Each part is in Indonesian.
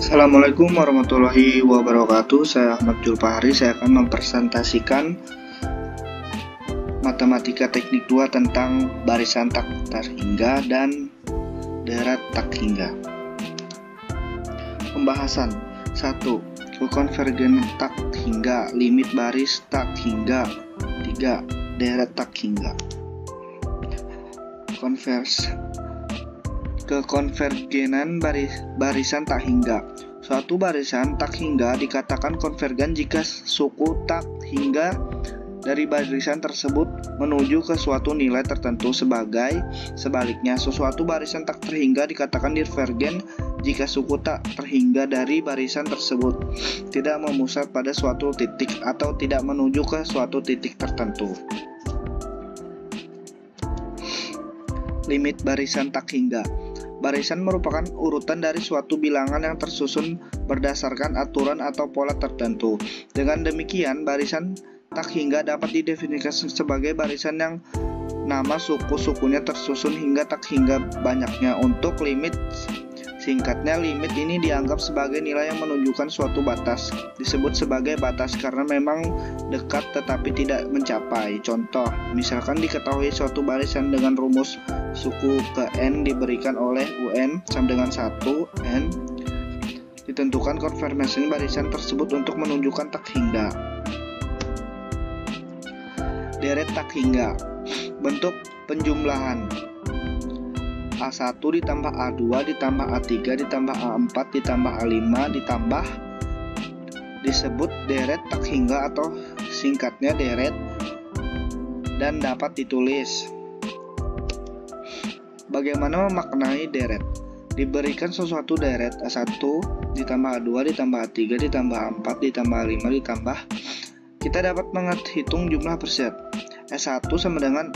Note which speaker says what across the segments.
Speaker 1: Assalamualaikum warahmatullahi wabarakatuh. Saya Ahmad Julfahri. Saya akan mempresentasikan matematika teknik 2 tentang barisan tak terhingga dan deret tak hingga. Pembahasan 1. Konvergen tak hingga, limit baris tak hingga. 3. Deret tak hingga. Kekonvergenan barisan tak hingga. Suatu barisan tak hingga dikatakan konvergen jika suku tak hingga dari barisan tersebut menuju ke suatu nilai tertentu. Sebaliknya, sesuatu barisan tak terhingga dikatakan divergen jika suku tak terhingga dari barisan tersebut tidak memusat pada suatu titik atau tidak menuju ke suatu titik tertentu. Limit barisan tak hingga. Barisan merupakan urutan dari suatu bilangan yang tersusun berdasarkan aturan atau pola tertentu. Dengan demikian, barisan tak hingga dapat didefinisikan sebagai barisan yang nama suku-sukunya tersusun hingga tak hingga banyaknya. Untuk limit, singkatnya, limit ini dianggap sebagai nilai yang menunjukkan suatu batas. Disebut sebagai batas karena memang dekat tetapi tidak mencapai. Contoh, misalkan diketahui suatu barisan dengan rumus suku ke n diberikan oleh un sama dengan 1 n, ditentukan konfirmasi barisan tersebut untuk menunjukkan tak hingga. Deret tak hingga. Bentuk penjumlahan A1 ditambah A2 ditambah A3 ditambah A4 ditambah A5 ditambah disebut deret tak hingga atau singkatnya deret dan dapat ditulis. Bagaimana memaknai deret? Diberikan sesuatu deret A1 ditambah A2 ditambah A3 ditambah A4 ditambah A5 ditambah, kita dapat menghitung jumlah berset. S1 sama dengan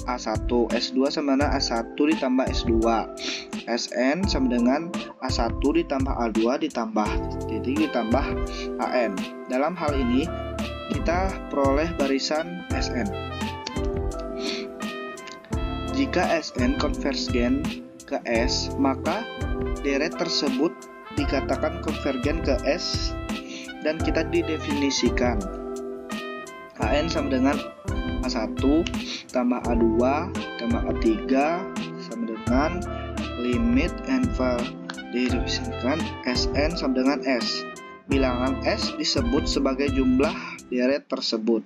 Speaker 1: A1, S2 sama dengan A1 ditambah S2, Sn sama dengan A1 ditambah A2 ditambah titik ditambah An. Dalam hal ini kita peroleh barisan Sn. Jika Sn konvergen ke S, maka deret tersebut dikatakan konvergen ke S dan kita didefinisikan An sama dengan A1 tambah A2 tambah A3 sama dengan limit and didefinisikan Sn sama dengan S. Bilangan S disebut sebagai jumlah deret tersebut.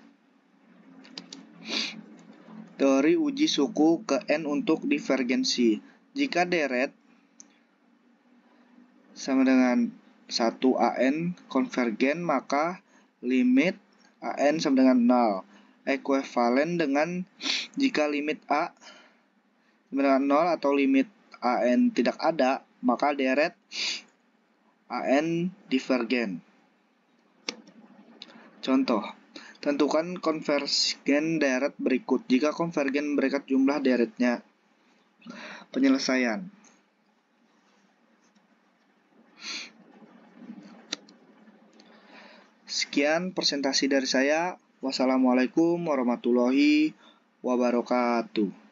Speaker 1: Teori uji suku ke N untuk divergensi. Jika deret sama dengan 1 An konvergen, maka limit An sama dengan 0. Ekuivalen dengan jika limit A sama dengan 0 atau limit An tidak ada, maka deret An divergen. Contoh, tentukan konvergen deret berikut. Jika konvergen memberikan jumlah deretnya. Penyelesaian. Sekian presentasi dari saya. Wassalamualaikum warahmatullahi wabarakatuh.